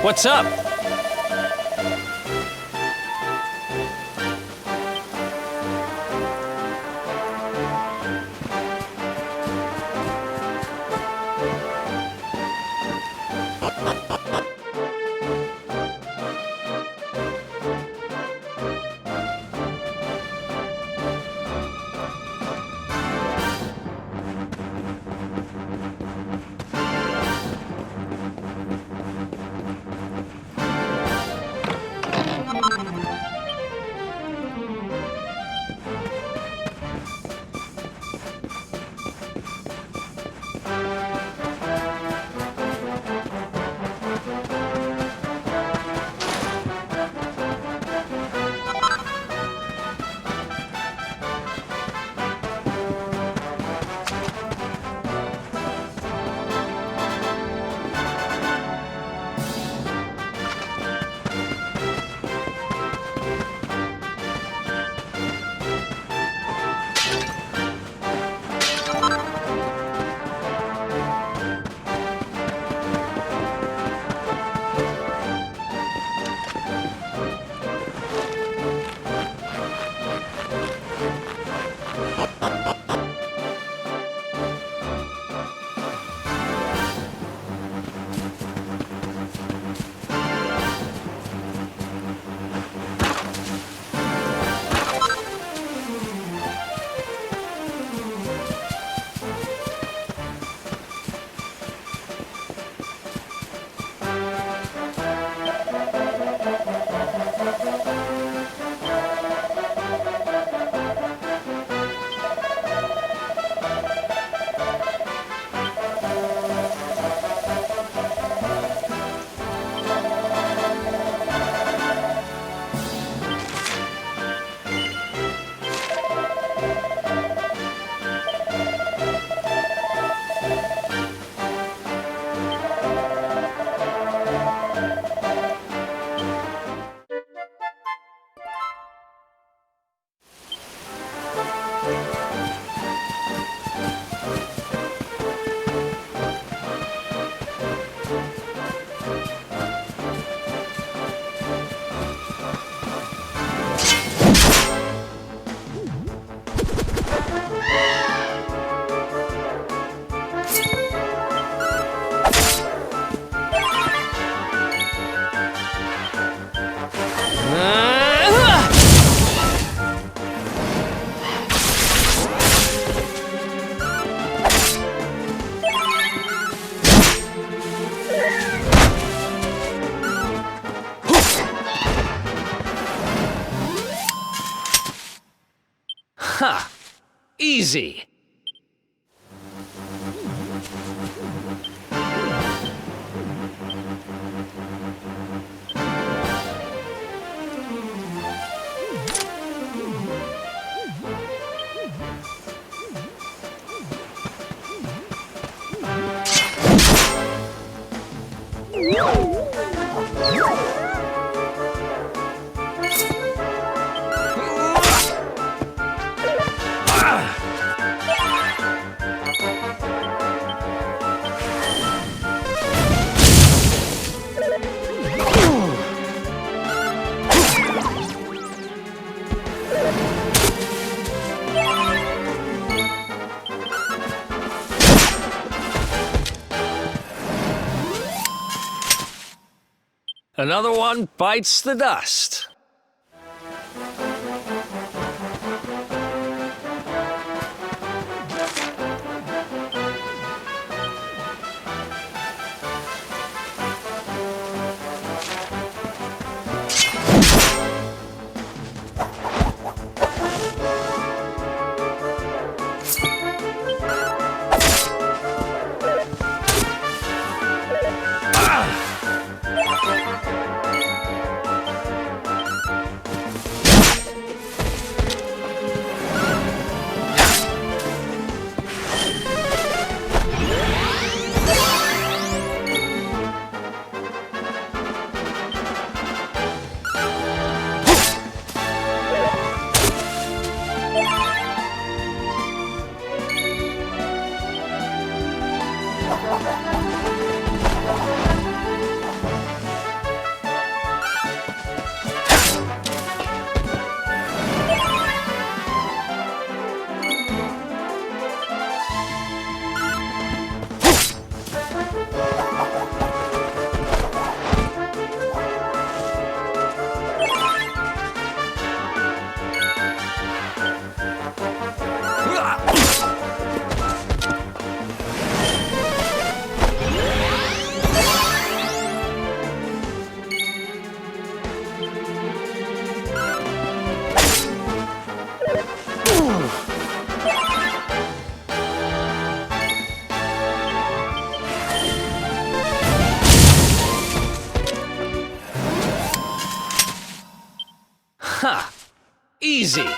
What's up? Ha! Easy! Another one bites the dust. Easy.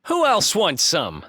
Who else wants some?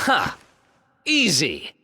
Ha! Easy.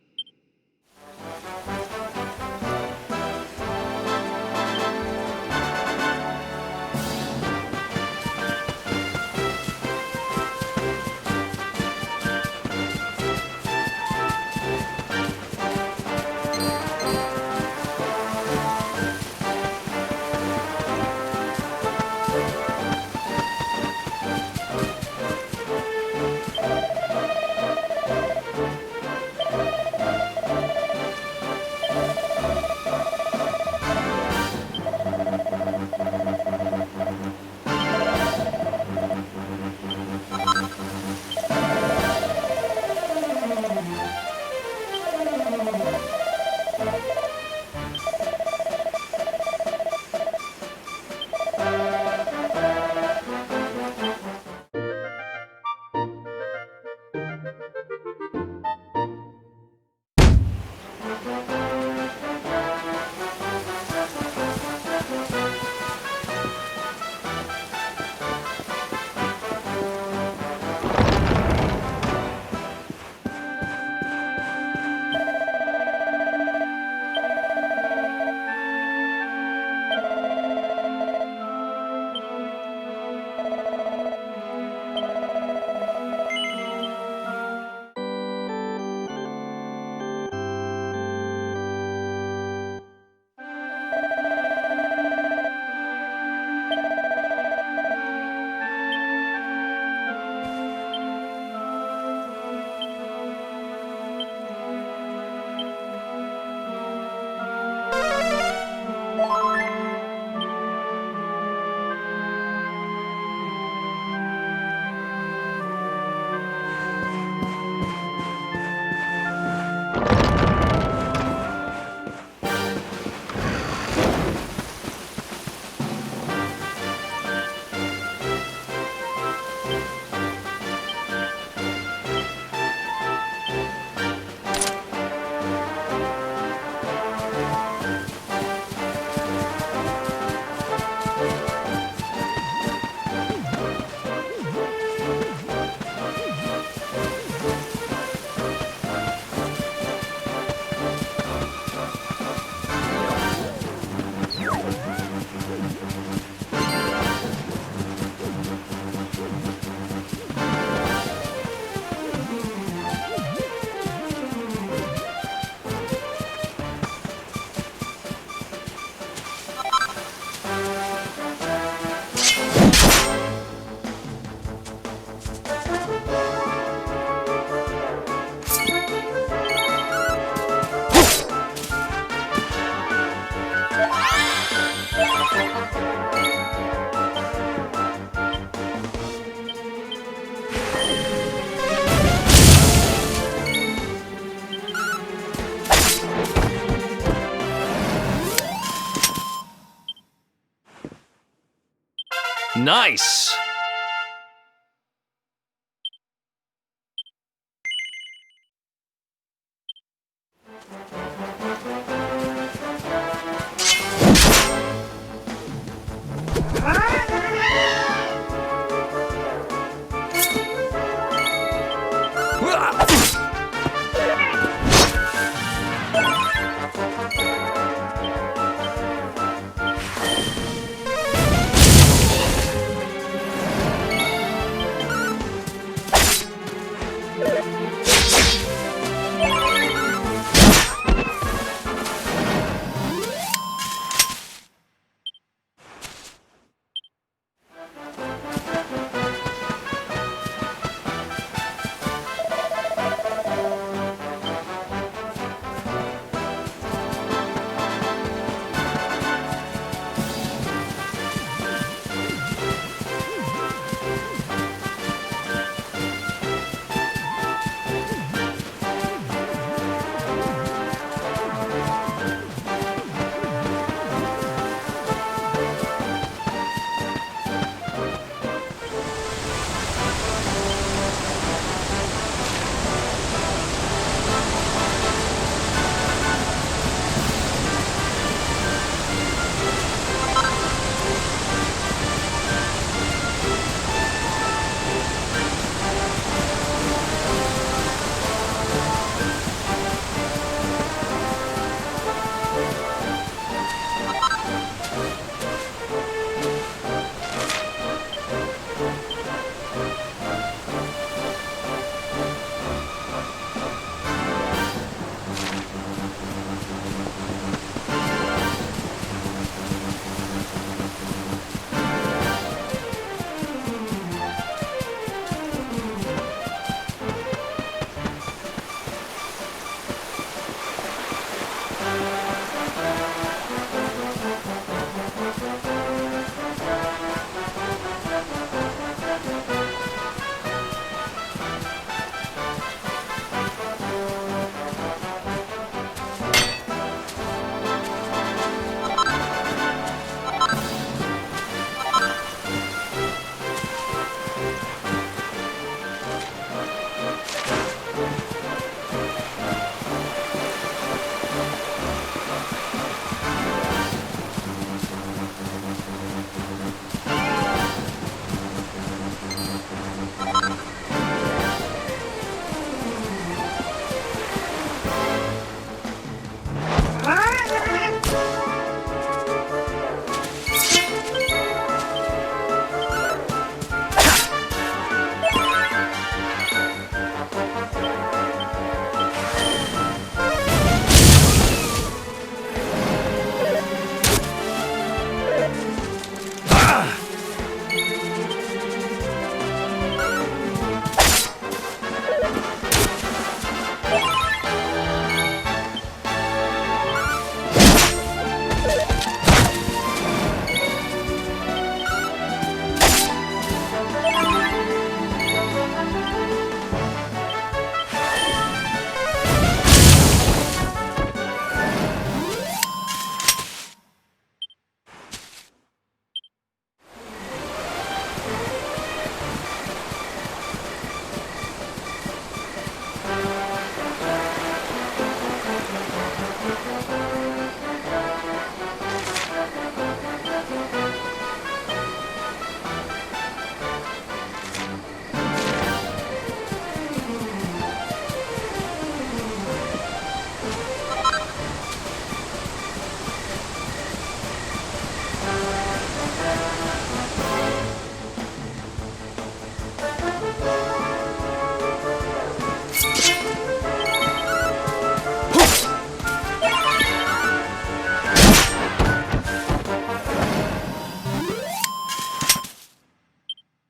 Nice!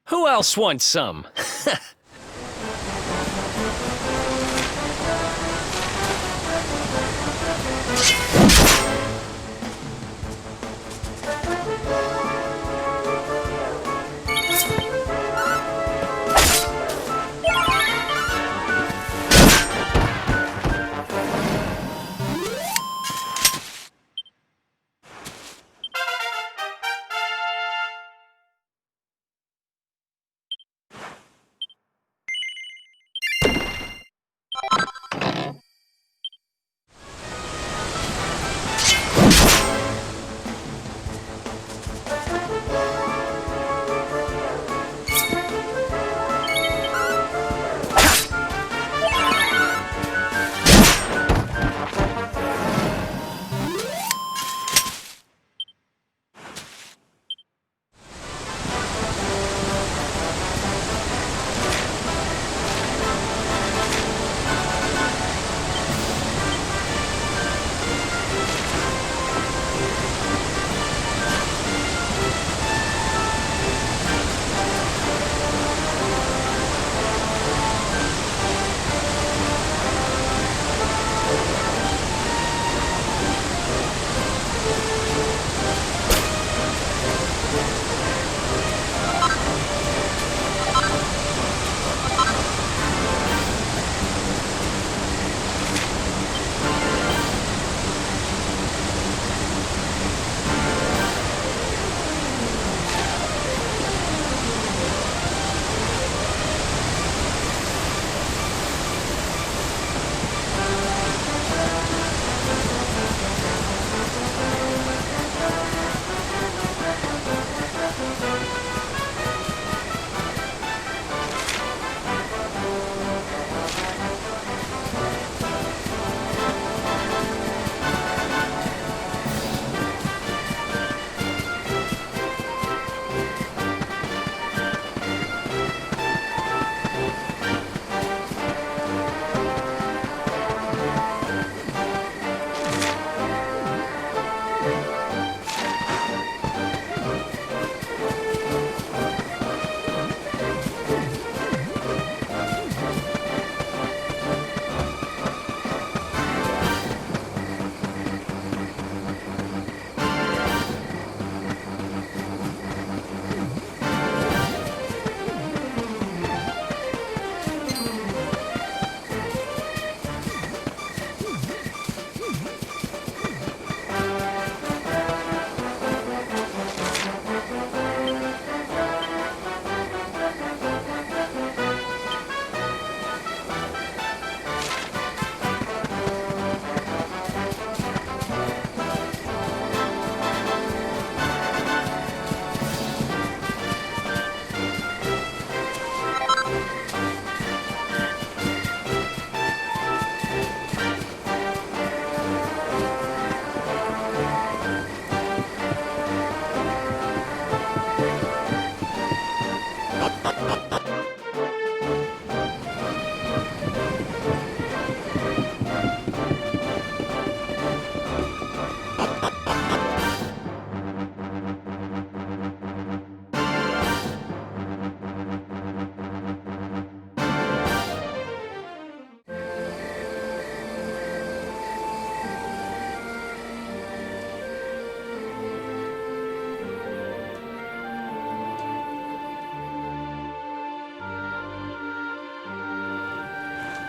Who else wants some?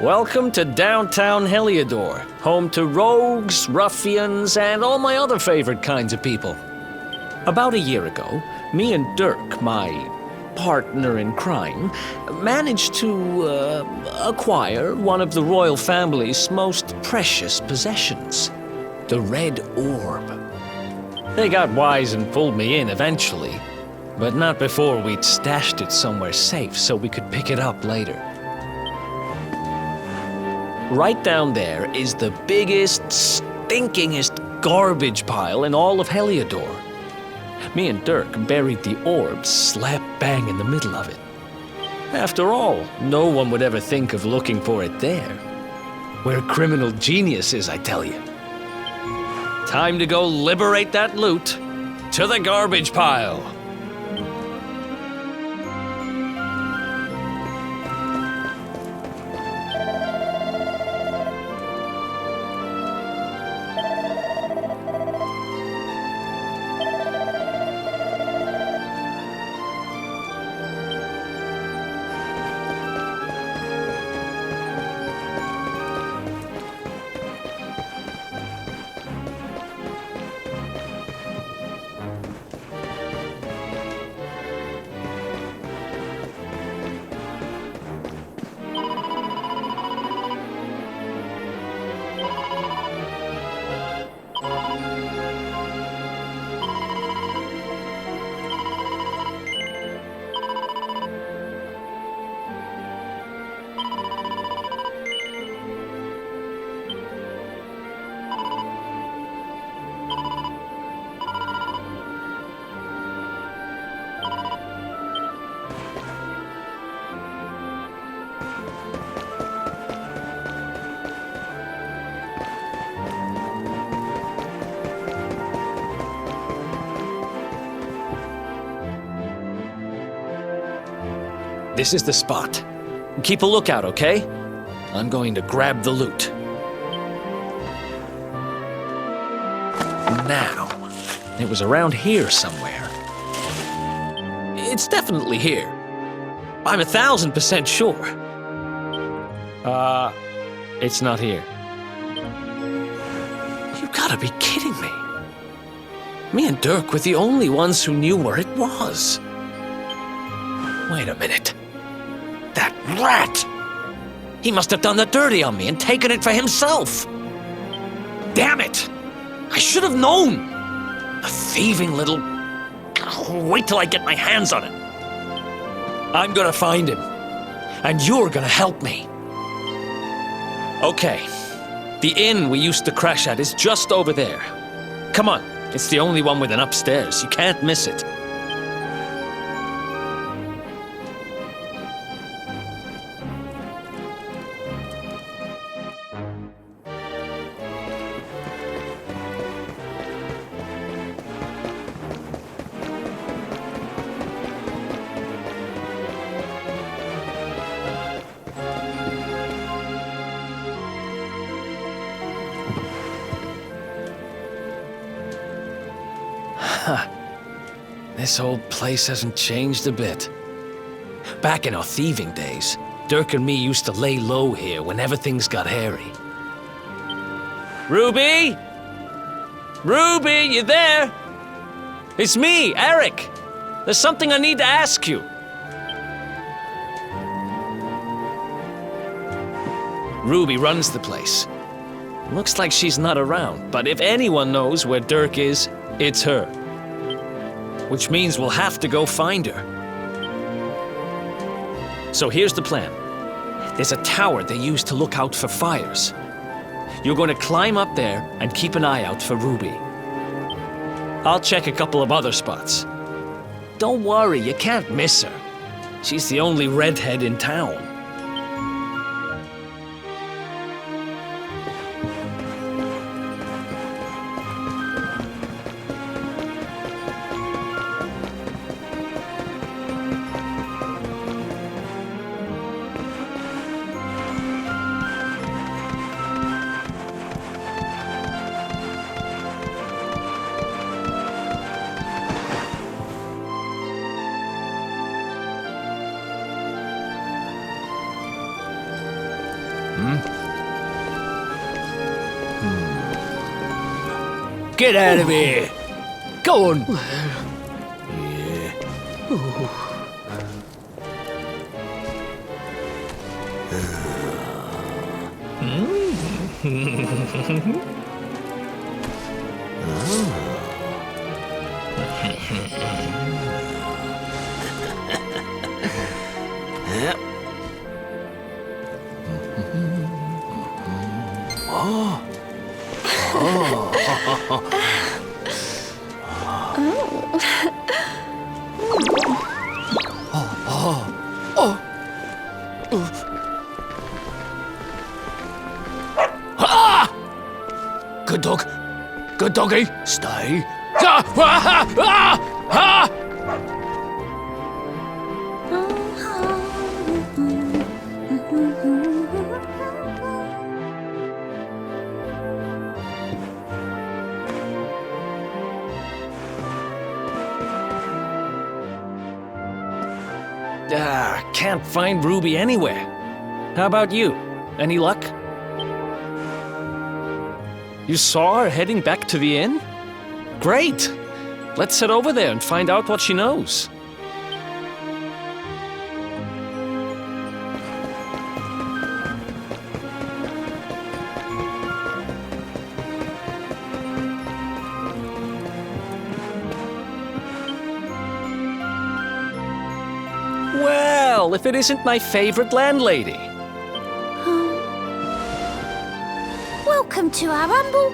Welcome to downtown Heliodor, home to rogues, ruffians, and all my other favorite kinds of people. About a year ago, me and Dirk, my partner in crime, managed to acquire one of the royal family's most precious possessions, the Red Orb. They got wise and pulled me in eventually, but not before we'd stashed it somewhere safe so we could pick it up later. Right down there is the biggest, stinkingest garbage pile in all of Heliodor. Me and Dirk buried the orb slap bang in the middle of it. After all, no one would ever think of looking for it there. We're criminal geniuses, I tell you. Time to go liberate that loot. To the garbage pile! This is the spot. Keep a lookout, okay? I'm going to grab the loot. Now, it was around here somewhere. It's definitely here. I'm 1,000% sure. It's not here. You gotta be kidding me. Me and Dirk were the only ones who knew where it was. Wait a minute. That rat! He must have done the dirty on me and taken it for himself. Damn it! I should have known! A thieving little... Wait till I get my hands on it. I'm gonna find him. And you're gonna help me. Okay. The inn we used to crash at is just over there. Come on. It's the only one with an upstairs. You can't miss it. This old place hasn't changed a bit. Back in our thieving days, Dirk and me used to lay low here whenever things got hairy. Ruby? Ruby, you there? It's me, Erik. There's something I need to ask you. Ruby runs the place. Looks like she's not around, but if anyone knows where Dirk is, it's her. Which means we'll have to go find her. So here's the plan. There's a tower they use to look out for fires. You're going to climb up there and keep an eye out for Ruby. I'll check a couple of other spots. Don't worry, you can't miss her. She's the only redhead in town. Get out of here! Go on! Good dog. Good doggy. Stay. Can't find Ruby anywhere. How about you? Any luck? You saw her heading back to the inn? Great! Let's head over there and find out what she knows. Well, if it isn't my favorite landlady. Welcome to our humble...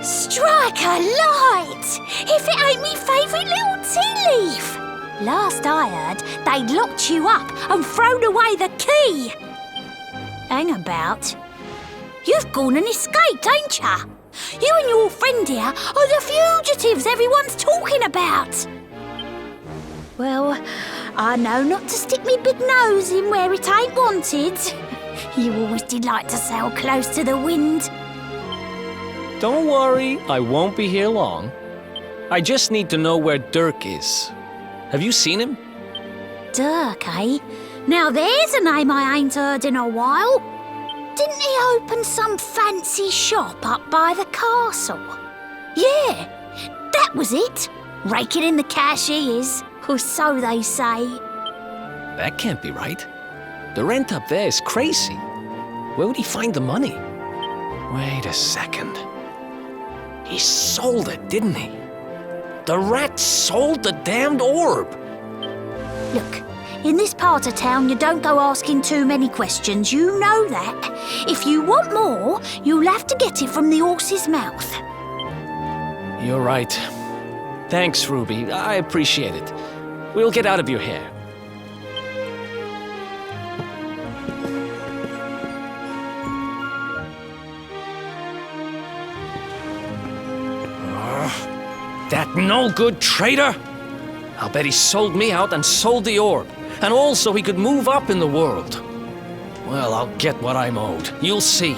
Strike a light! If it ain't me favourite little tea leaf! Last I heard, they'd locked you up and thrown away the key. Hang about. You've gone and escaped, ain't ya? You and your friend here are the fugitives everyone's talking about. Well, I know not to stick me big nose in where it ain't wanted. You always did like to sail close to the wind. Don't worry, I won't be here long. I just need to know where Dirk is. Have you seen him? Dirk, eh? Now there's a name I ain't heard in a while. Didn't he open some fancy shop up by the castle? Yeah, that was it. Raking in the cash he is, or so they say. That can't be right. The rent up there is crazy. Where would he find the money? Wait a second. He sold it, didn't he? The rat sold the damned orb. Look, in this part of town you don't go asking too many questions, you know that. If you want more, you'll have to get it from the horse's mouth. You're right. Thanks, Ruby. I appreciate it. We'll get out of your hair. That no-good traitor! I'll bet he sold me out and sold the orb. And also he could move up in the world. Well, I'll get what I'm owed. You'll see.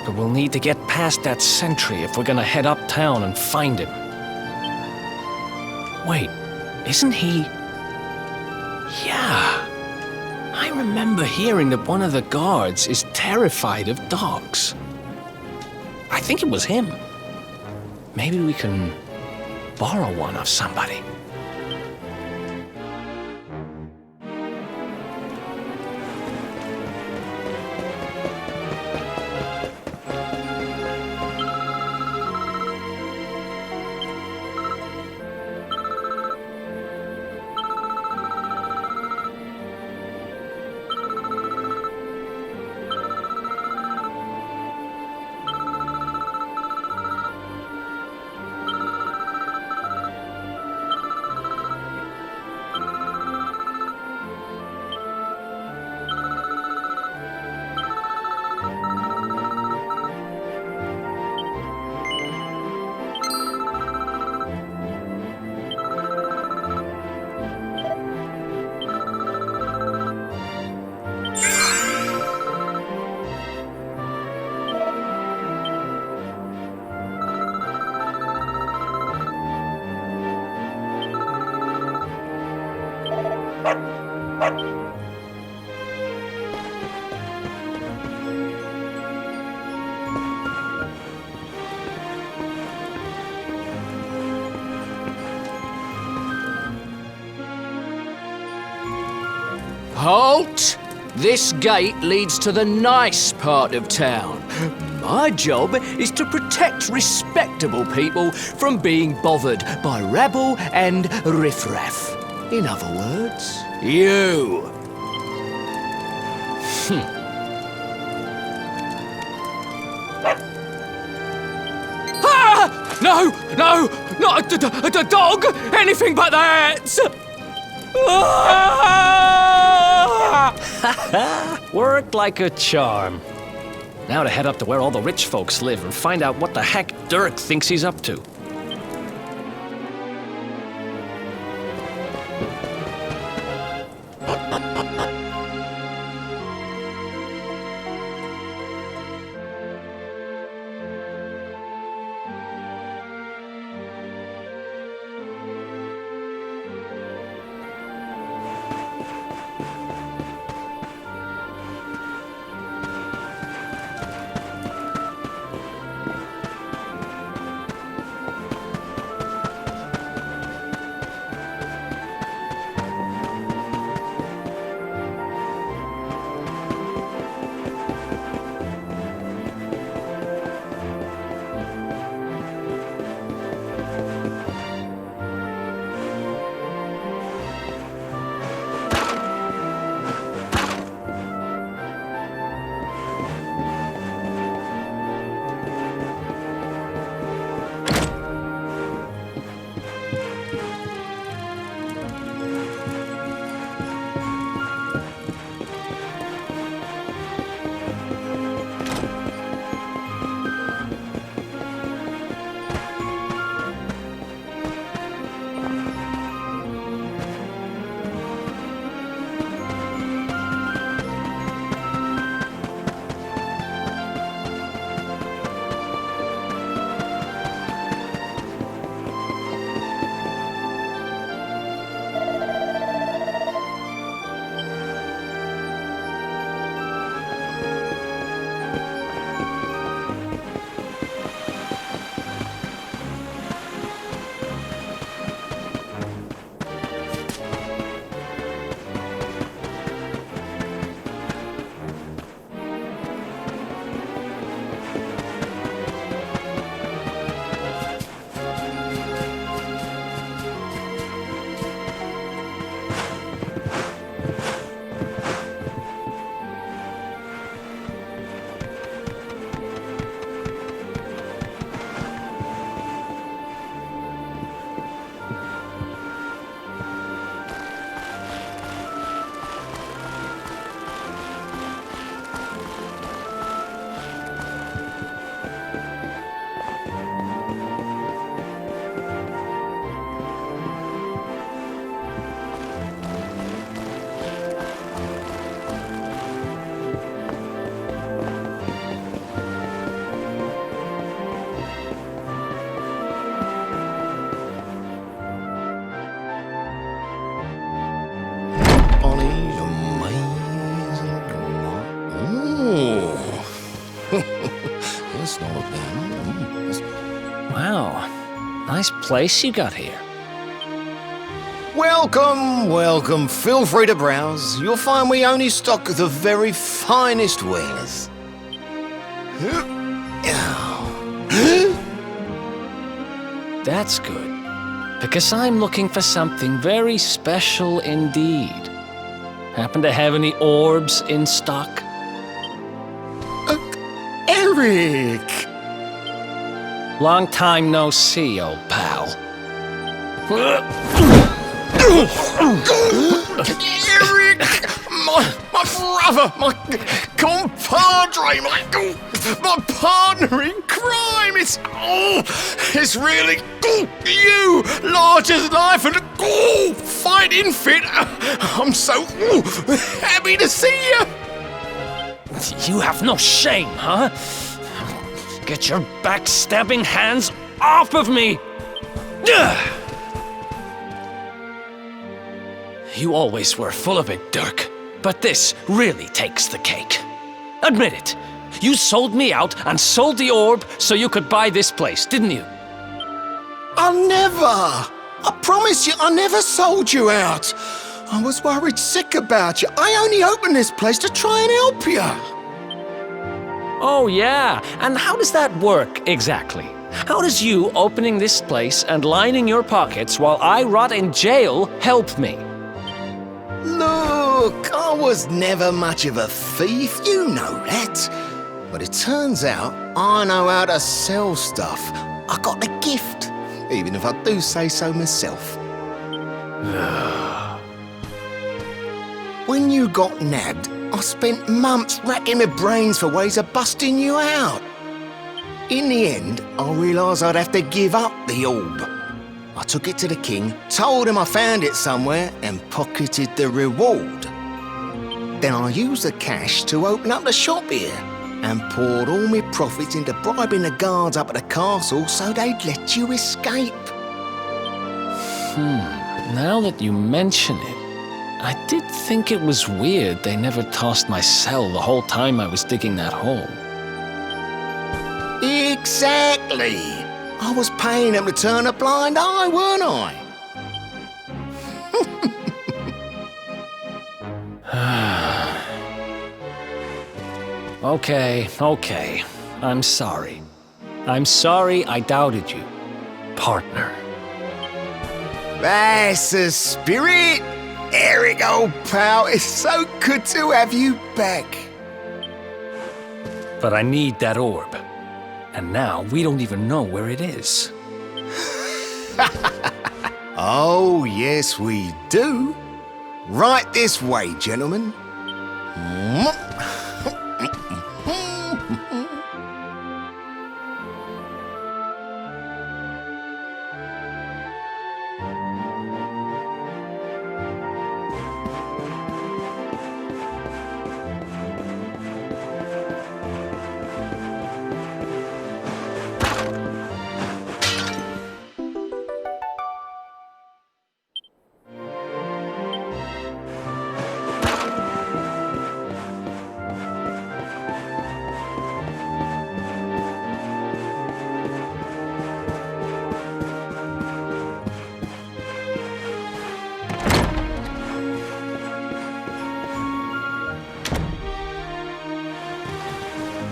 But we'll need to get past that sentry if we're gonna head uptown and find him. Wait, isn't he... Yeah. I remember hearing that one of the guards is terrified of dogs. I think it was him. Maybe we can borrow one of somebody. Halt! This gate leads to the nice part of town. My job is to protect respectable people from being bothered by rabble and riffraff. In other words, you. Ah! No, not a dog! Anything but that! Worked like a charm. Now to head up to where all the rich folks live and find out what the heck Dirk thinks he's up to. That's not a bad. Wow, nice place you got here. Welcome, welcome. Feel free to browse. You'll find we only stock the very finest wares. That's good, because I'm looking for something very special indeed. Happen to have any orbs in stock? Erik! Long time no see, old pal. Erik! My brother! My compadre! My partner in crime! It's really you! Large as life and fighting fit! I'm so happy to see you! You have no shame, huh? Get your backstabbing hands off of me! You always were full of it, Dirk, but this really takes the cake. Admit it. You sold me out and sold the orb so you could buy this place, didn't you? I promise you, I never sold you out. I was worried sick about you. I only opened this place to try and help you. Oh, yeah. And how does that work exactly? How does you opening this place and lining your pockets while I rot in jail help me? Look, I was never much of a thief, you know that. But it turns out I know how to sell stuff. I got the gift, even if I do say so myself. When you got nabbed, I spent months racking my brains for ways of busting you out. In the end, I realised I'd have to give up the orb. I took it to the king, told him I found it somewhere, and pocketed the reward. Then I used the cash to open up the shop here, and poured all my profits into bribing the guards up at the castle so they'd let you escape. Now that you mention it, I did think it was weird they never tossed my cell the whole time I was digging that hole. Exactly! I was paying them to turn a blind eye, weren't I? Okay. I'm sorry. I'm sorry I doubted you, partner. That's the spirit! Erik, old pal, it's so good to have you back. But I need that orb. And now we don't even know where it is. Oh, yes, we do. Right this way, gentlemen.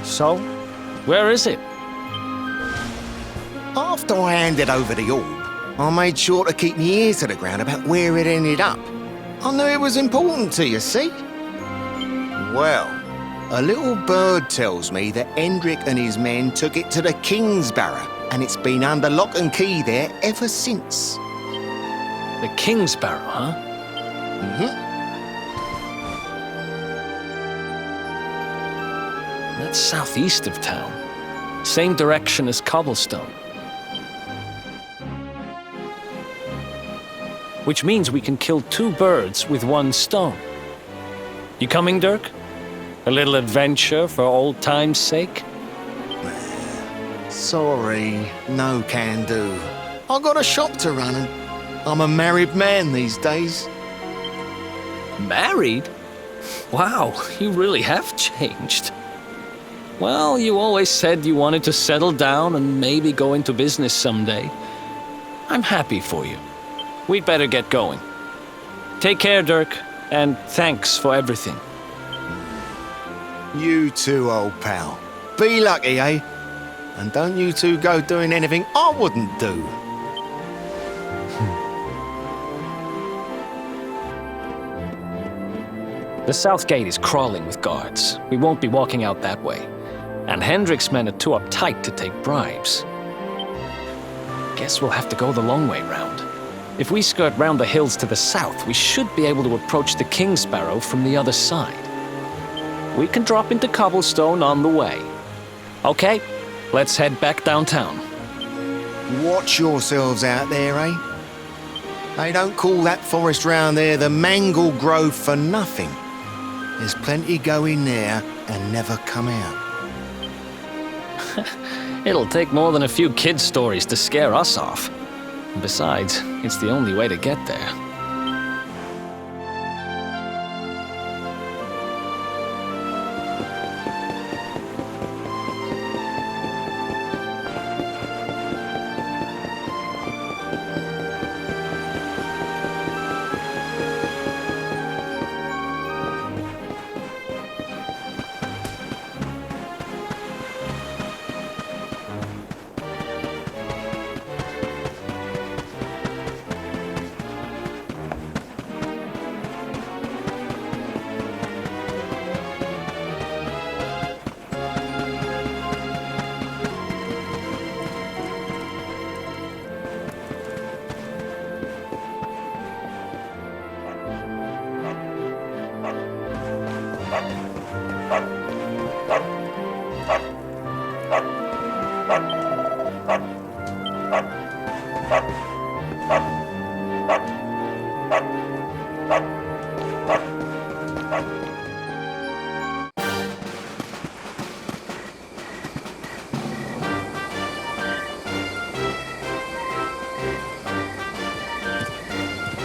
So, where is it? After I handed over the orb, I made sure to keep my ears to the ground about where it ended up. I knew it was important to you, see? Well, a little bird tells me that Hendrik and his men took it to the King's Barrow, and it's been under lock and key there ever since. The King's Barrow, huh? Mm-hmm. That's southeast of town. Same direction as Cobblestone. Which means we can kill two birds with one stone. You coming, Dirk? A little adventure for old time's sake? Sorry, no can do. I got a shop to run and I'm a married man these days. Married? Wow, you really have changed. Well, you always said you wanted to settle down and maybe go into business someday. I'm happy for you. We'd better get going. Take care, Dirk, and thanks for everything. You too, old pal. Be lucky, eh? And don't you two go doing anything I wouldn't do. The south gate is crawling with guards. We won't be walking out that way. And Hendrik's men are too uptight to take bribes. Guess we'll have to go the long way round. If we skirt round the hills to the south, we should be able to approach the King's Barrow from the other side. We can drop into Cobblestone on the way. Okay, let's head back downtown. Watch yourselves out there, eh? They don't call that forest round there the Mangle Grove for nothing. There's plenty go in there and never come out. It'll take more than a few kid stories to scare us off. Besides, it's the only way to get there.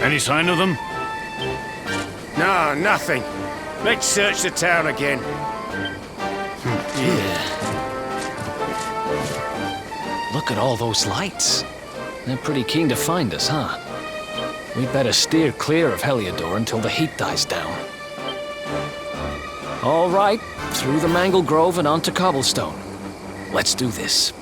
Any sign of them? No, nothing. Let's search the town again. Look at all those lights. They're pretty keen to find us, huh? We'd better steer clear of Heliodor until the heat dies down. All right, through the mangle grove and onto cobblestone. Let's do this.